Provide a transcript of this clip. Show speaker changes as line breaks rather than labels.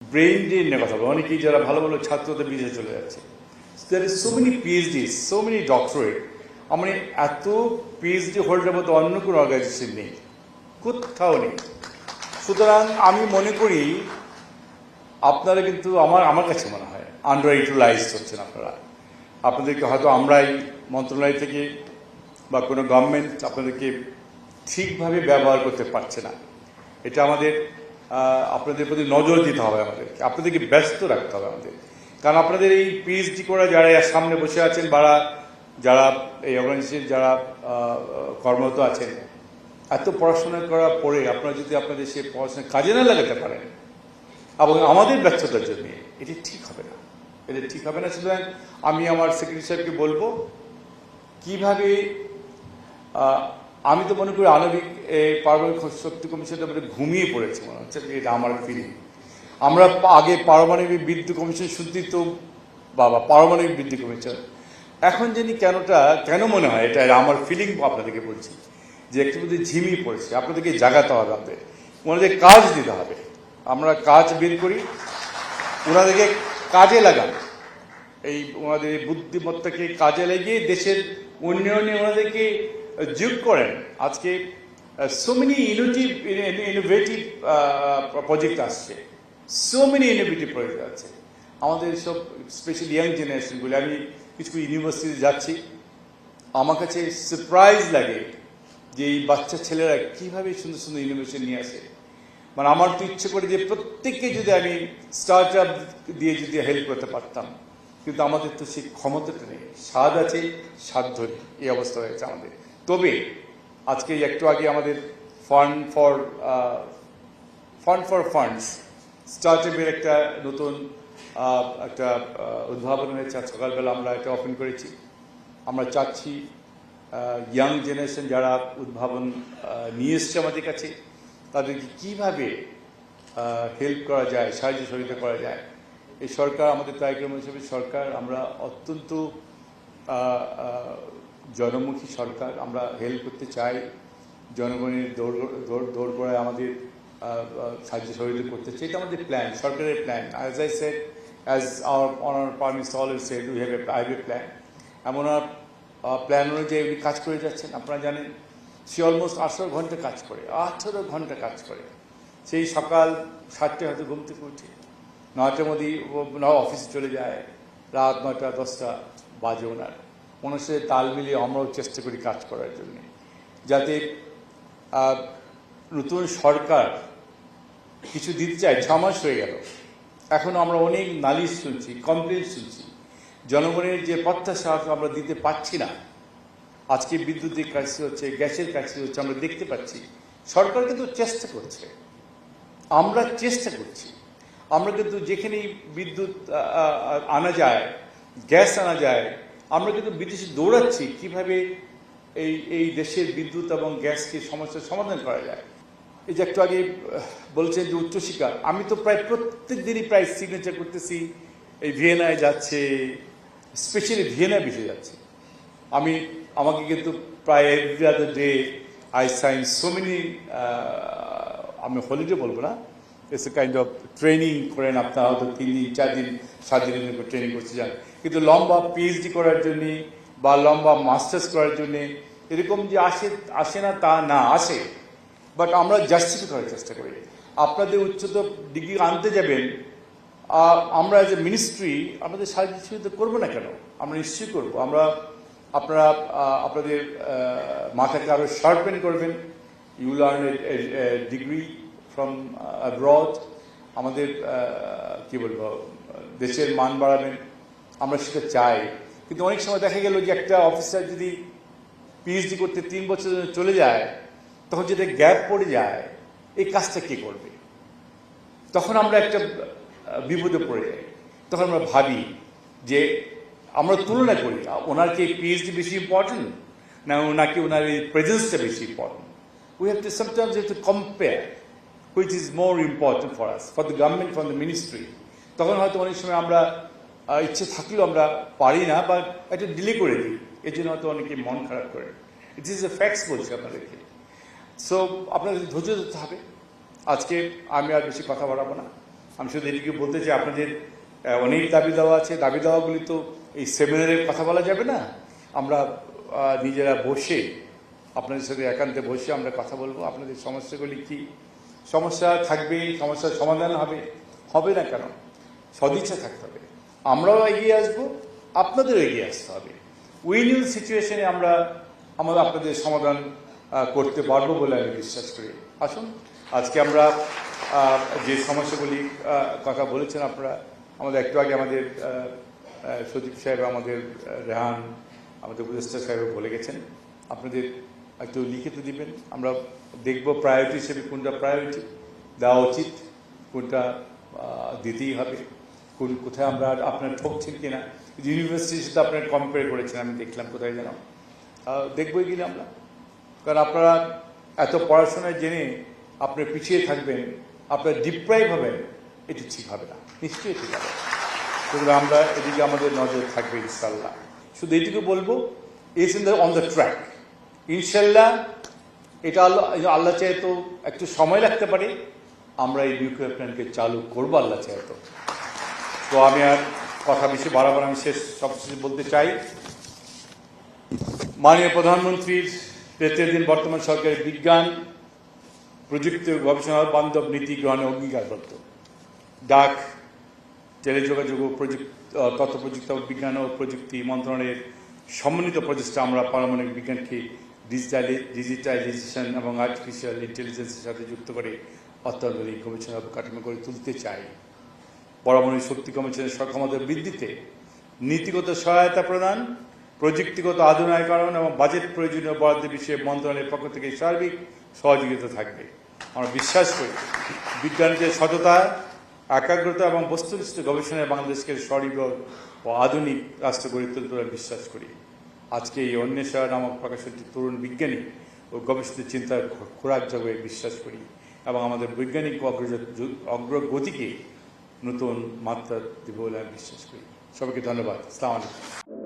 Brain ড্রেনের কথা বলো, অনেকেই যারা ভালো ভালো ছাত্রদের বিদেশে চলে যাচ্ছে। There is so many PhD, so many doctorate. মানে এত পিএইচডি হোল্ডার মতো অন্য কোনো অর্গানাইজেশন নেই, কোথাও নেই। সুতরাং আমি মনে করি আপনারা কিন্তু আমার কাছে মনে হয় আন্ডার ইউটিলাইজড হচ্ছেন আপনারা। আপনাদেরকে হয়তো আমরাই মন্ত্রণালয় থেকে বা কোনো গভর্নমেন্ট আপনাদেরকে ঠিকভাবে ব্যবহার করতে পারছে না। এটা আমাদের আপনাদের প্রতি নজর দিতে হবে, আপনাদেরকে ব্যস্ত রাখতে হবে আমাদের। কারণ আপনাদের এই পিএইচডি করা যারা সামনে বসে আছেন বা যারা এই অর্গানাইজেশন যারা কর্মরত আছেন, এত পড়াশোনা করার পরে আপনারা যদি আপনাদের সে পড়াশোনা কাজে না লাগাতে পারেন এবং আমাদের ব্যর্থতার জন্য, এটি ঠিক হবে না, এটা ঠিক হবে না। সুতরাং আমি আমার সেক্রেটারি সাহেবকে বলবো কিভাবে, আমি তো মনে করি আণবিক পারমাণবিক শক্তি কমিশনটা মানে ঘুমিয়ে পড়েছে মনে হচ্ছে, এটা আমার ফিলিং। আমরা আগে পারমাণবিক বিদ্যুৎ কমিশন শুনতেই তো বাবা পারমাণবিক বিদ্যুৎ কমিশন, এখন জানি কেন মনে হয়, এটা আমার ফিলিং আপনাদেরকে বলছি যে একটু মধ্যে ঝিমিয়ে পড়েছে। আপনাদেরকে জাগাতে হবে, ওনাদের কাজ দিতে হবে। আমরা কাজ বের করি, ওনাদেরকে কাজে লাগান, এই ওনাদের বুদ্ধিমত্তাকে কাজে লাগিয়ে দেশের উন্নয়নে ওনাদেরকে যোগ করেন। আজকে সো মেনি ইনোভেটিভ প্রজেক্ট আসছে, সো মেনি ইনোভেটিভ প্রজেক্ট আছে আমাদের সব, স্পেশালি ইয়াং জেনারেশনগুলি। আমি কিছু ইউনিভার্সিটিতে যাচ্ছি, আমার কাছে সারপ্রাইজ লাগে যে এই বাচ্চা ছেলেরা কীভাবে সুন্দর সুন্দর ইনোভেশন নিয়ে আসে। মানে আমার তো ইচ্ছে করে যে প্রত্যেককে যদি আমি স্টার্ট আপ দিয়ে যদি হেল্প করতে পারতাম, কিন্তু আমাদের তো সেই ক্ষমতাটা নেই। স্বাদ আছে, সাধ্য নেই, এই অবস্থা হয়েছে আমাদের। তবে আজকে একটু আগে আমাদের ফান্ড ফর ফান্ডস স্টার্ট আপের একটা নতুন একটা উদ্ভাবন হয়েছে। সকালবেলা আমরা এটা ওপেন করেছি। আমরা চাচ্ছি ইয়াং জেনারেশন যারা উদ্ভাবন নিয়ে এসছে আমাদের কাছে, তাদেরকে কীভাবে হেল্প করা যায়, সাহায্য সহযোগিতা করা যায়। এই সরকার, আমাদের তারেক রহমান সাহেবের সরকার, আমরা অত্যন্ত জনমুখী সরকার। আমরা হেল্প করতে চাই, জনগণের দৌড় করায় আমাদের সাহায্য সহযোগিতা করতে চাই। এটা আমাদের প্ল্যান, সরকারের plan. As I said, as our honour prime minister always said, we have a plan. এমন প্ল্যান অনুযায়ী উনি কাজ করে যাচ্ছেন। আপনারা জানেন সে অলমোস্ট 18 ঘন্টা কাজ করে, 18 ঘন্টা কাজ করে। সেই সকাল 7টায় হয়তো ঘুম থেকে উঠে 9টার মধ্যেই অফিসে চলে যায়, রাত 9টা 10টা বাজে ওনার সাথে তাল মিলিয়ে আমরাও চেষ্টা করি কাজ করার জন্য, যাতে নতুন সরকার কিছু দিতে চায়। 6 মাস হয়ে গেল, এখন আমরা অনেক নালিশ শুনছি, কমপ্লেন শুনছি, জনগণের যে প্রত্যাশা আমরা দিতে পারছি না। আজকে বিদ্যুতের কাছে হচ্ছে, গ্যাসের কাছে হচ্ছে, আমরা দেখতে পাচ্ছি সরকার কিন্তু চেষ্টা করছে, আমরা চেষ্টা করছি। আমরা কিন্তু যেখানেই বিদ্যুৎ আনা যায়, গ্যাস আনা যায়, আমরা কিন্তু বিদেশে দৌড়াচ্ছি কীভাবে এই দেশের বিদ্যুৎ এবং গ্যাসকে সমস্যার সমাধান করা যায়। এই যে একটু আগে বলছেন যে উচ্চশিক্ষা, আমি তো প্রায় প্রত্যেক দিনই প্রায় সিগনেচার করতেছি, এই ভিয়েনায় যাচ্ছে, স্পেশালি ভিয়েনায় বেশি যাচ্ছে। আমাকে কিন্তু প্রায় every other day i sine so many, আমি হলিডে বলবো না, it's a kind of training করেন আপনারা, হয়তো 3 দিন 4 দিন 7 দিনের উপর ট্রেনিং করতে যান। কিন্তু লম্বা পিএইচডি করার জন্যে বা লম্বা মাস্টার্স করার জন্যে এরকম যে আসে না তা না, আসে, বাট আমরা জাস্টিফাই করার চেষ্টা করি। আপনাদের উচ্চতর ডিগ্রি আনতে যাবেন, আমরা এজ এ মিনিস্ট্রি আপনাদের সাহায্য সহযোগিতা করবো না কেন? আমরা নিশ্চয়ই করবো। আপনারা আপনাদের মাথাকে আরও শার্পেন করবেন, you learn a degree from abroad, আমাদের কী বলবো, দেশের মান বাড়াবেন, আমরা সেটা চাই। কিন্তু অনেক সময় দেখা গেল যে একটা অফিসার যদি পিএইচডি করতে 3 বছর চলে যায়, তখন যেটা গ্যাপ পড়ে যায়, এই কাজটা কে করবে? তখন আমরা একটা বিপদে পড়ে যাই। তখন আমরা ভাবি যে আমরা তুলনা করি, ওনার কি পিএইচডি বেশি ইম্পর্টেন্ট না ওনাকে ওনার এই প্রেজেন্সটা বেশি important? We have to sometimes have to compare which is more important for us, for the government, for the ministry. তখন হয়তো অনেক সময় আমরা ইচ্ছে থাকলেও আমরা পারি না বা একটা ডিলে করে দিই, এর জন্য হয়তো অনেকে মন খারাপ করে। ইট ইজ এ ফ্যাক্টস বলছি আপনাদেরকে। সো আপনাদের ধৈর্য ধরতে হবে। আজকে আমি আর বেশি কথা বাড়াবো না, আমি শুধু এদিকে বলতে চাই, আপনাদের অনেক দাবি দেওয়া আছে, দাবি দেওয়াগুলি তো এই সেমিনারে কথা বলা যাবে না। আমরা নিজেরা বসে আপনাদের সাথে একান্তে বসে আমরা কথা বলবো, আপনাদের সমস্যাগুলি কি, সমস্যা থাকবে, সমস্যার সমাধান হবে, হবে না কেন, সদিচ্ছা থাকতে হবে। আমরাও এগিয়ে আসবো, আপনাদেরও এগিয়ে আসতে হবে। উইন উইন সিচুয়েশনে আমরা আপনাদের সমাধান করতে পারবো বলে আমি বিশ্বাস করি। আসুন আজকে আমরা যে সমস্যাগুলি কথা বলেছেন আপনারা, আমাদের একটু আগে আমাদের সচিব সাহেব, আমাদের রেহান, আমাদের উপদেষ্টা সাহেব বলে গেছেন, আপনাদের একটু লিখিত দিবেন, আমরা দেখব প্রায়োরিটি হিসেবে কোনটা প্রায়োরিটি দেওয়া উচিত, কোনটা দিতেই হবে, কোথায় আমরা আপনার ঠকছেন কিনা। ইউনিভার্সিটির সাথে আপনারা কম্পেয়ার করেছেন, আমি দেখলাম কোথায় যেন, দেখবই কিনা আমরা, কারণ আপনারা এত পড়াশোনায় জেনে আপনি পিছিয়ে থাকবেন, আপনার ডিপ্রাইভ হবেন, এটি ঠিক হবে না, নিশ্চয়ই ঠিক হবে। সেগুলো আমরা এদিকে আমাদের নজর থাকবে ইনশাল্লাহ। শুধু এইটুকু বলবো, is in the on the track ইনশাল্লাহ। এটা আল্লাহ চাহে তো একটু সময় লাগতে পারে, আমরা এই নিউক্লিয়ার প্ল্যান্টকে চালু করবো আল্লাহ চাহে তো। তো আমি আর কথা বেশি বাড়াবার, আমি সবশেষে বলতে চাই, মাননীয় প্রধানমন্ত্রীর নেতৃত্বাধীন বর্তমান সরকারের বিজ্ঞান, প্রযুক্তি ও গবেষণা বান্ধব নীতি গ্রহণে অঙ্গীকারবদ্ধ। ডাক, টেলিযোগাযোগ ও তথ্য প্রযুক্তি বিজ্ঞান ও প্রযুক্তি মন্ত্রণালয়ের সমন্বিত প্রচেষ্টা আমরা পারমাণবিক বিজ্ঞানকে ডিজিটাইজেশন এবং আর্টিফিশিয়াল ইন্টেলিজেন্সের সাথে যুক্ত করে অত্যাধুনিক গবেষণা কাঠামো করে তুলতে চাই। পারমাণবিক শক্তি কমিশনের সক্ষমতা বৃদ্ধিতে নীতিগত সহায়তা প্রদান, প্রযুক্তিগত আধুনিকরণ এবং বাজেট প্রয়োজনীয় বরাদ্দের বিষয়ে মন্ত্রণালয়ের পক্ষ থেকে সার্বিক সহযোগিতা থাকবে। আমরা বিশ্বাস করি বিজ্ঞানীদের সততা, একাগ্রতা এবং বস্তুনিষ্ঠ গবেষণায় বাংলাদেশকে স্বনির্ভর ও আধুনিক রাষ্ট্র গড়ে তুলতে বিশ্বাস করি। আজকে এই অন্বেষা নামক প্রকাশনটি তরুণ বিজ্ঞানী ও গবেষকদের চিন্তার খোরাক জগতে বিশ্বাস করি এবং আমাদের বৈজ্ঞানিক অগ্রগতিকে নতুন মাত্রা দেবে বলে আমি বিশ্বাস করি। সবাইকে ধন্যবাদ। আসসালামু আলাইকুম।